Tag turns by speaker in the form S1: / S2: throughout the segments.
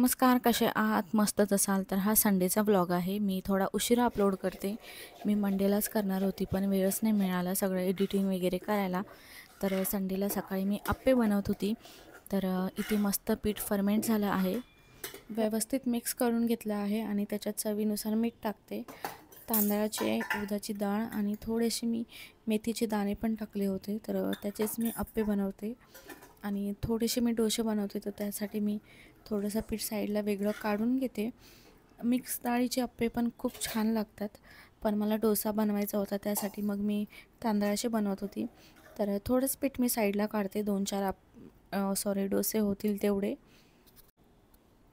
S1: नमस्कार, कसे आहात? मस्तच असाल तर हा संडेचा व्लॉग आहे. मी थोडा उशिरा अपलोड करते. मी मंडेलाच करणार होती, पण वेळच नाही मिळाला सगळं एडिटिंग वगैरे करायला. तर संडेला सकाळी मी अप्पे बनवत होती. तर इथे मस्त पीठ फर्मेंट झालं आहे. व्यवस्थित मिक्स करून घेतलं आहे आणि त्याच्यात चवीनुसार मीठ टाकते. तांदळाची उडदाची डाळ आणि थोडेसे मी मेथीचे दाणे पण टाकले होते. तर त्याचेच मी अप्पे बनवते आणि थोडेसे मी डोसे बनवते. तर त्यासाठी मी थोडंसं पीठ साईडला वेगळं काढून घेते. मिक्स डाळीचे अप्पे पण खूप छान लागतात, पण मला डोसा बनवायचा होता त्यासाठी मग मी तांदळाचे बनवत होती. तर थोडंच पीठ मी साईडला काढते, 2-4 डोसे होतील तेवढे.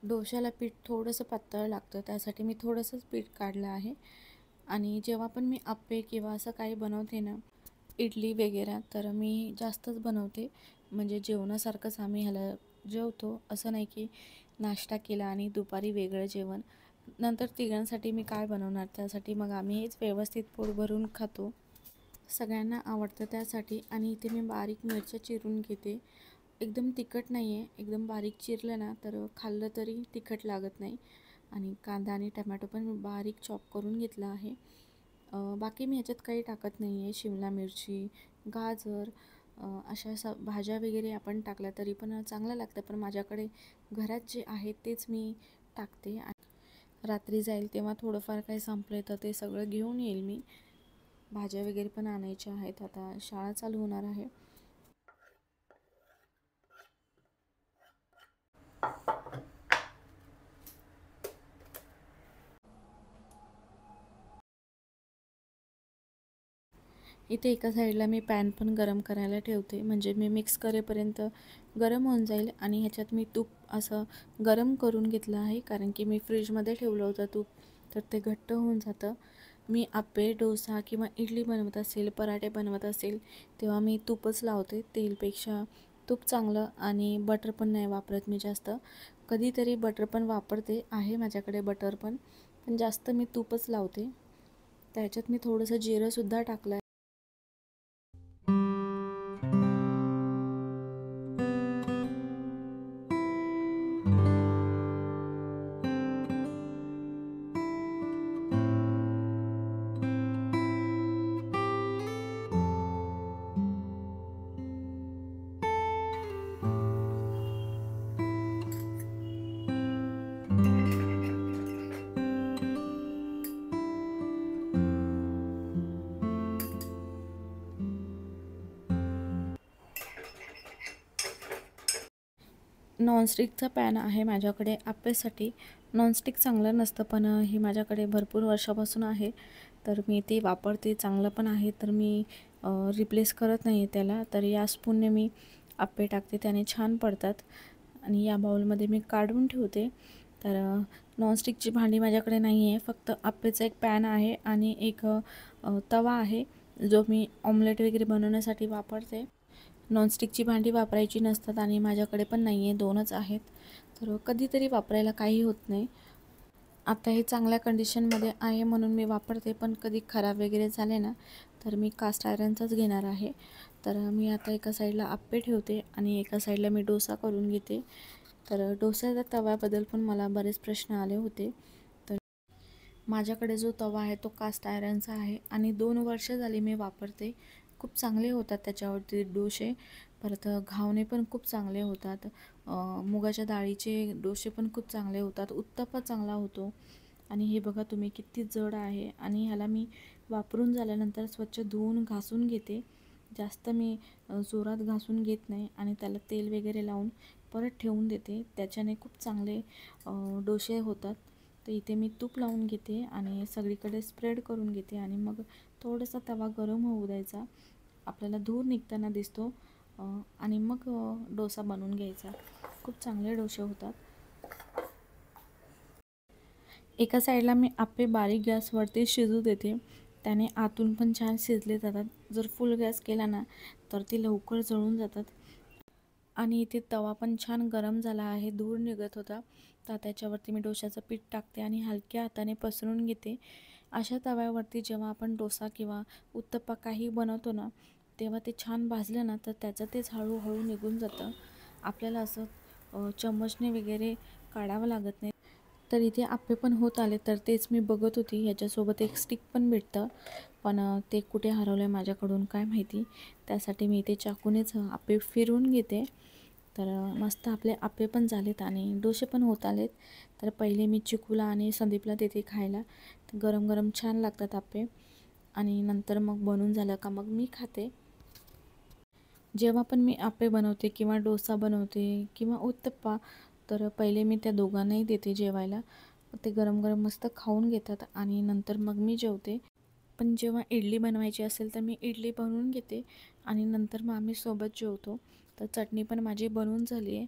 S1: डोश्याला पीठ थोडंसं पातळ लागतं, त्यासाठी मी थोडंसंच पीठ काढलं आहे. आणि जेव्हा पण मी अप्पे किंवा असं काही बनवते ना, इडली वगैरे, तर मी जास्तच बनवते. म्हणजे जेवणासारखंच आम्ही ह्याला जेवतो, असं नाही की नाश्ता केला आणि दुपारी वेगळं जेवण. नंतर तिघांसाठी मी काय बनवणार, त्यासाठी मग आम्ही हेच व्यवस्थित पोट भरून खातो. सगळ्यांना आवडतं त्यासाठी. आणि इथे मी बारीक मिरच्या चिरून घेते. एकदम तिखट नाही आहे, एकदम बारीक चिरलं ना तर खाल्लं तरी तिखट लागत नाही. आणि कांदा आणि टमॅटो पण मी बारीक चॉप करून घेतला आहे. बाकी मी ह्याच्यात काही टाकत नाही आहे. शिमला मिरची, गाजर, अशा भाज्या वगैरे आपण टाकल्या तरी पण चांगलं लागतं, पण माझ्याकडे घरात जे आहे तेच मी टाकते. रात्री जाईल तेव्हा थोडंफार काही संपले तर ते सगळं घेऊन येईल मी. भाज्या वगैरे पण आणायच्या आहेत, आता शाळा चालू होणार आहे. इथे एका साईडला मी पॅन पण गरम करायला ठेवते, म्हणजे मी मिक्स करेपर्यंत गरम होऊन जाईल. आणि ह्याच्यात मी तूप असं गरम करून घेतलं आहे, कारण की मी फ्रीजमध्ये ठेवलं होतं तूप, तर ते घट्ट होऊन जातं. मी आप्पे, डोसा किंवा इडली बनवत असेल, पराठे बनवत असेल, तेव्हा मी तूपच लावते. तेलपेक्षा तूप चांगलं. आणि बटर पण नाही वापरत मी जास्त. कधीतरी बटर पण वापरते, आहे माझ्याकडे बटर पण जास्त मी तूपच लावते. त्याच्यात मी थोडंसं जिरंसुद्धा टाकलं. नॉनस्टिकचा पॅन आहे माझ्याकडे आप्पेसाठी. नॉनस्टिक चांगलं नसतं, पण हे माझ्याकडे भरपूर वर्षापासून आहे, तर मी ते वापरते. चांगलं पण आहे, तर मी रिप्लेस करत नाही आहे त्याला. तर या स्पूनने मी आप्पे टाकते, त्याने छान पडतात. आणि या बाउलमध्ये मी काढून ठेवते. तर नॉनस्टिकची भांडी माझ्याकडे नाही आहे, फक्त आप्पेचा एक पॅन आहे आणि एक तवा आहे, जो मी ऑमलेट वगैरे बनवण्यासाठी वापरते. नॉनस्टिकची भांडी वापरायची नसतात आणि माझ्याकडे पण नाही आहे, 2च आहेत. तर कधीतरी वापरायला काही होत नाही. आता हे चांगल्या कंडिशनमध्ये आहे म्हणून मी वापरते, पण कधी खराब वगैरे झाले ना तर मी कास्ट आयरनचाच घेणार आहे. तर मी आता एका साईडला आप्पे ठेवते आणि एका साईडला मी डोसा करून घेते. तर डोस्याच्या तव्याबद्दल पण मला बरेच प्रश्न आले होते. तर माझ्याकडे जो तवा आहे तो कास्ट आयरनचा आहे आणि 2 वर्ष झाली मी वापरते. खूप चांगले होतात त्याच्यावरती डोसे. परत घावणे पण खूप चांगले होतात. मुगाच्या डाळीचे डोसे पण खूप चांगले होतात. उत्तप्पा चांगला होतो. आणि हे बघा तुम्ही किती जड आहे. आणि ह्याला मी वापरून झाल्यानंतर स्वच्छ धुवून घासून घेते. जास्त मी जोरात घासून घेत नाही आणि त्याला तेल वगैरे लावून परत ठेवून देते. त्याच्याने खूप चांगले डोसे होतात. तर इथे मी तूप लावून घेते आणि सगळीकडे स्प्रेड करून घेते आणि मग थोडासा तवा गरम होऊ द्यायचा. आपल्याला धूर निघताना दिसतो आणि मग डोसा बनवून घ्यायचा. खूप चांगले डोसे होतात. एका साईडला मी आप्पे बारीक गॅसवरती शिजू देते, त्याने आतून पण छान शिजले जातात. जर फुल गॅस केला ना तर ते लवकर जळून जातात. आणि इथे तवा पण छान गरम झाला आहे, धूर निघत होता. तर त्याच्यावरती मी डोशाचं पीठ टाकते आणि हलक्या हाताने पसरून घेते. अशा तव्यावरती जेव्हा आपण डोसा किंवा उत्तप्पा काही बनवतो ना, तेव्हा ते छान भाजलं ना तर त्याचं तेच हळूहळू निघून जातं. आपल्याला असं चम्मचने वगैरे काढावं लागत नाही. तर इथे आप्पे पण होत आले, तर तेच मी बघत होती. ह्याच्यासोबत एक स्टिक पण भेटतं, पण ते कुठे हरवलं आहे माझ्याकडून काय माहिती. त्यासाठी मी इथे चाकूनेच आप्पे फिरवून घेते. तर मस्त आपले आप्पे पण झालेत आणि डोसे पण होत आलेत. तर पहिले मी चिकूला आणि संदीपला देते खायला. तर गरम गरम छान लागतात आप्पे. आणि नंतर मग बनून झालं का मग मी खाते. जेव्हा पण मी आप्पे बनवते किंवा डोसा बनवते किंवा उत्तप्पा, तर पहिले मी त्या दोघांनाही देते जेवायला. ते गरम गरम मस्त खाऊन घेतात आणि नंतर मग मी जेवते. पण जेव्हा इडली बनवायची असेल तर मी इडली बनवून घेते आणि नंतर मग आम्ही सोबत जेवतो. तर चटणी पण माझी बनवून झाली आहे.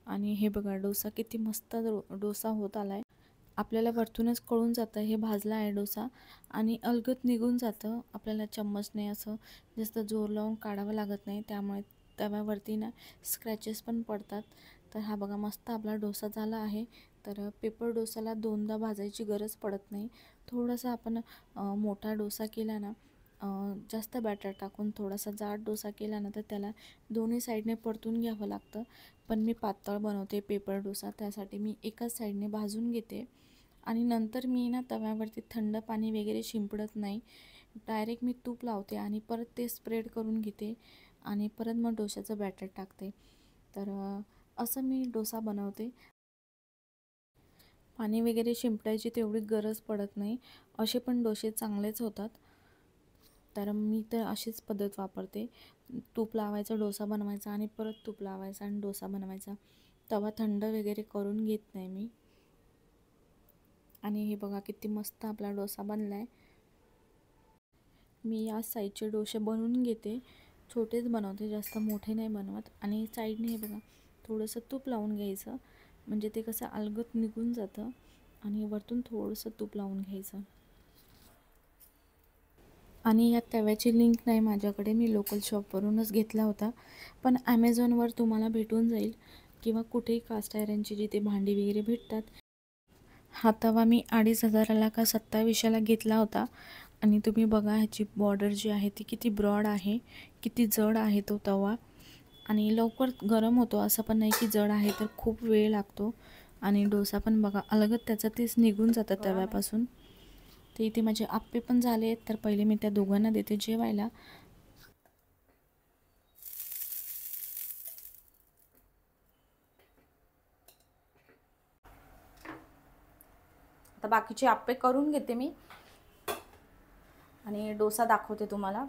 S1: आणि हे बघा डोसा किती मस्त डोसा होत आला आहे. आपल्याला वरतूनच कळून जातं हे भाजला आहे डोसा आणि अलगद निघून जातं. आपल्याला चम्मचने असं जास्त जोर लावून काढावं लागत नाही, त्यामुळे तव्यावरती ना स्क्रॅचेस पण पडतात. तर हा बघा मस्त आपला डोसा झाला आहे. तर पेपर डोसाला दोनदा भाजायची गरज पडत नाही. थोडासा आपण मोठा डोसा केला ना, जास्त बॅटर टाकून थोडासा जाड डोसा केला ना, तर त्याला दोन्ही साईडने परतून घ्यावं लागतं. पण मी पातळ बनवते पेपर डोसा, त्यासाठी मी एकाच साईडने भाजून घेते आणि नंतर मी ना तव्यावरती थंड पाणी वगैरे शिंपडत नाही. डायरेक्ट मी तूप लावते आणि परत ते स्प्रेड करून घेते आणि परत मग डोशाचं बॅटर टाकते. तर असं मी डोसा बनवते. पाणी वगैरे शिंपडायची तेवढी गरज पडत नाही. असे पण डोसे चांगलेच होतात. तर मी तर अशीच पद्धत वापरते. तूप लावायचा, डोसा बनवायचा आणि परत तूप लावायचा आणि डोसा बनवायचा. तवा थंड वगैरे करून घेत नाही मी. आणि हे बघा किती मस्त आपला डोसा बनला आहे. मी या साईडचे डोसे बनवून घेते. छोटेच बनवते, जास्त मोठे नाही बनवत. आणि साईडने हे बघा थोडंसं तूप लावून घ्यायचं, म्हणजे ते कसं अलगद निघून जातं. आणि वरतून थोडंसं तूप लावून घ्यायचं. आणि या तव्याची लिंक नाही माझ्याकडे, मी लोकल शॉपवरूनच घेतला होता. पण ॲमेझॉनवर तुम्हाला भेटून जाईल किंवा कुठेही कास्ट आयरनची जिथे भांडी वगैरे भेटतात. हा तवा मी 2500ला का 2700ला घेतला होता. आणि तुम्ही बघा ह्याची बॉर्डर जी आहे ती किती ब्रॉड आहे, किती जड आहे तो तवा. आणि लवकर गरम होतो, असं पण नाही की जड आहे तर खूप वेळ लागतो. आणि डोसा पण बघा अलगद त्याचं तेच निघून जातं तव्यापासून. तर इथे माझे आप्पे पण झाले आहेत, तर पहिले मी त्या दोघांना देते जेवायला. आता बाकीचे आप्पे करून घेते मी आणि डोसा दाखवते तुम्हाला.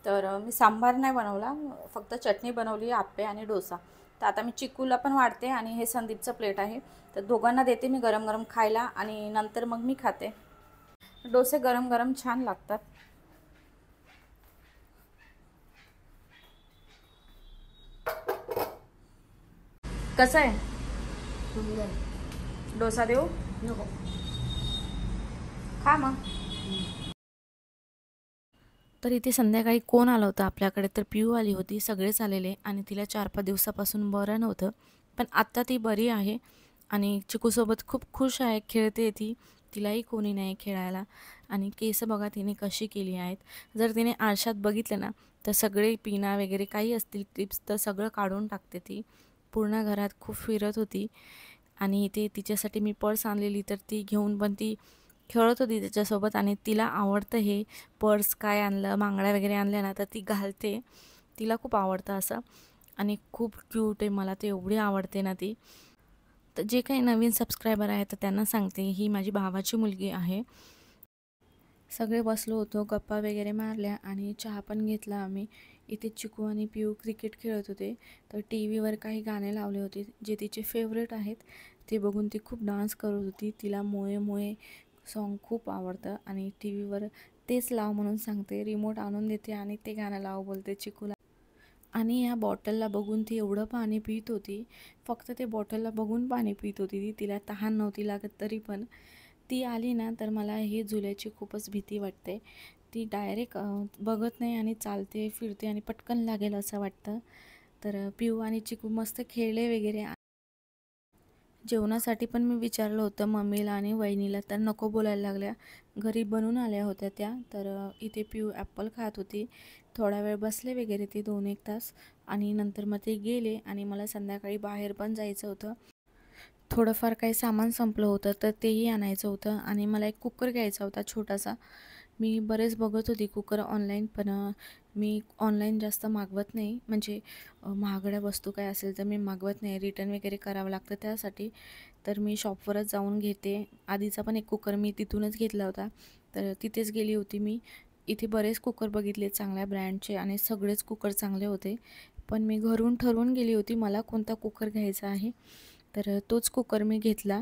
S1: तर मी सांबार नाही बनवला, फक्त चटणी बनवली, आप्पे आणि डोसा. तर आता मी चिकूला पण वाढते आणि हे संदीपचं प्लेट आहे. तर दोघांना देते मी गरम गरम खायला आणि नंतर मग मी खाते. डोसे गरम गरम छान लागतात. कसं आहे डोसा? देऊ? नको, खा मग. तर इथे संध्याकाळी कोण आलं होतं आपल्याकडे, तर पिऊ आली होती. सगळेच आलेले आणि तिला 4-5 दिवसापासून बरं नव्हतं, पण आत्ता ती बरी आहे आणि चिकूसोबत खूप खुश आहे, खेळते ती. तिलाही कोणी नाही खेळायला. आणि केस बघा तिने कशी केली आहेत. जर तिने आरशात बघितलं ना, तर सगळे पिना वगैरे काही असतील क्लिप्स तर सगळं काढून टाकते ती. पूर्ण घरात खूप फिरत होती. आणि इथे तिच्यासाठी मी पर्स आणलेली, तर ती घेऊन पण ती खेळत होती त्याच्यासोबत. आणि तिला आवडतं हे पर्स. काय आणलं, बांगड्या वगैरे आणल्या ना, तर ती घालते. तिला खूप आवडतं असं आणि खूप क्यूट आहे. मला ते एवढी आवडते ना ती. तर जे काही नवीन सबस्क्रायबर आहे तर त्यांना सांगते, ही माझी भावाची मुलगी आहे. सगळे बसलो होतो, गप्पा वगैरे मारल्या आणि चहा पण घेतला आम्ही. इथे चिकू आणि पिऊ क्रिकेट खेळत होते. तर टी व्हीवर काही गाणे लावले होते जे तिचे फेवरेट आहेत. ते बघून ती खूप डान्स करत होती. तिला मोये मोये सॉन्ग खूप आवडतं आणि टी व्हीवर तेच लाव म्हणून सांगते. रिमोट आणून देते आणि ते गाणं लाव बोलते चिकूला. आणि या बॉटलला बघून ती एवढं पाणी पित होती. फक्त ते बॉटलला बघून पाणी पित होती ती. तिला तहान नव्हती लागत तरी पण. ती आली ना तर मला ही झुल्याची खूपच भीती वाटते. ती डायरेक्ट बघत नाही आणि चालते फिरते आणि पटकन लागेल असं वाटतं. तर पिऊ आणि चिकू मस्त खेळले वगैरे. जेवणासाठी पण मी विचारलं होतं मम्मीला आणि वहिनीला, तर नको बोलायला लागल्या. घरी बनवून आल्या होत्या त्या. तर इथे पिऊ ॲपल खात होती. थोडा वेळ बसले वगैरे ते 2-1 तास आणि नंतर मग ते गेले आणि मला संध्याकाळी बाहेर पण जायचं होतं. थोडंफार काही सामान संपलं होतं तर तेही आणायचं होतं आणि मला एक कुकर घ्यायचा होता छोटासा. मी बरेच बघत होती कुकर ऑनलाईन, पण मी ऑनलाईन जास्त मागवत नाही. म्हणजे महागड्या वस्तू काय असेल तर मी मागवत नाही, रिटर्न वगैरे करावं लागतं त्यासाठी. तर मी शॉपवरच जाऊन घेते. आधीचा पण एक कुकर मी तिथूनच घेतला होता, तर तिथेच गेली होती मी. इथे बरेच कुकर बघितले चांगल्या ब्रँडचे आणि सगळेच कुकर चांगले होते. पण मी घरून ठरवून गेली होती मला कोणता कुकर घ्यायचा आहे, तर तोच कुकर मी घेतला.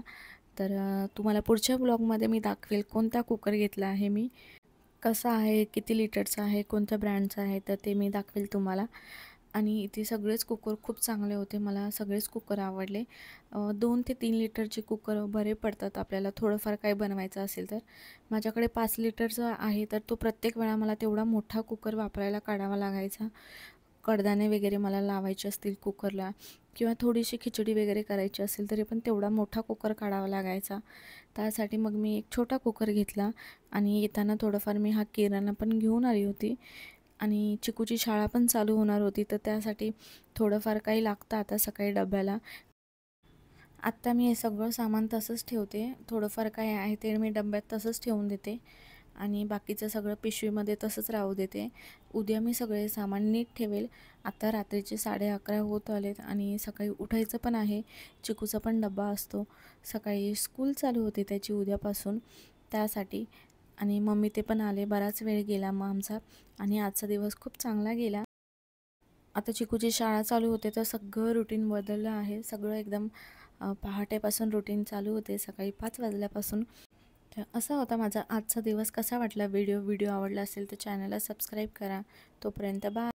S1: तर तुम्हाला पुढच्या ब्लॉगमध्ये मी दाखवेल कोणता कुकर घेतला आहे मी, कसा आहे, किती लिटरचा आहे, कोणत्या ब्रँडचा आहे, तर ते मी दाखवेल तुम्हाला. आणि इथे सगळेच कुकर खूप चांगले होते, मला सगळेच कुकर आवडले. 2 ते 3 लिटरचे कुकर बरे पडतात आपल्याला थोडंफार काही बनवायचं असेल तर. माझ्याकडे 5 लिटरचा आहे, तर तो प्रत्येक वेळा मला तेवढा मोठा कुकर वापरायला काढावा लागायचा. कडदाणे वगैरे मला लावायचे असतील कुकरला किंवा थोडीशी खिचडी वगैरे करायची असेल तरी पण तेवढा मोठा कुकर काढावा लागायचा. त्यासाठी मग मी एक छोटा कुकर घेतला आणि येताना थोडंफार मी हा किराणा पण घेऊन आली होती आणि चिकूची शाळा पण चालू होणार होती, तर त्यासाठी थोडंफार काही लागतं आता सकाळी डब्याला. आत्ता मी हे सगळं सामान तसंच ठेवते, थोडंफार काय आहे ते मी डब्यात तसंच ठेवून देते आणि बाकीचं सगळं पिशवीमध्ये तसंच राहू देते. उद्या मी सगळे सामान नीट ठेवेल. आता रात्रीचे 11:30 होत आलेत आणि सकाळी उठायचं पण आहे. चिकूचा पण डब्बा असतो, सकाळी स्कूल चालू होते त्याची उद्यापासून, त्यासाठी. आणि मम्मी ते पण आले, बराच वेळ गेला मग आमचा आणि आजचा दिवस खूप चांगला गेला. आता चिकूची शाळा चालू होते तर सगळं रुटीन बदललं आहे. सगळं एकदम पहाटेपासून रुटीन चालू होते सकाळी 5 वाजल्यापासून. तर असा होता माझा आजचा दिवस. कसा वाटला व्हिडिओ आवडला असेल तर चॅनलला सबस्क्राईब करा. तोपर्यंत बाय.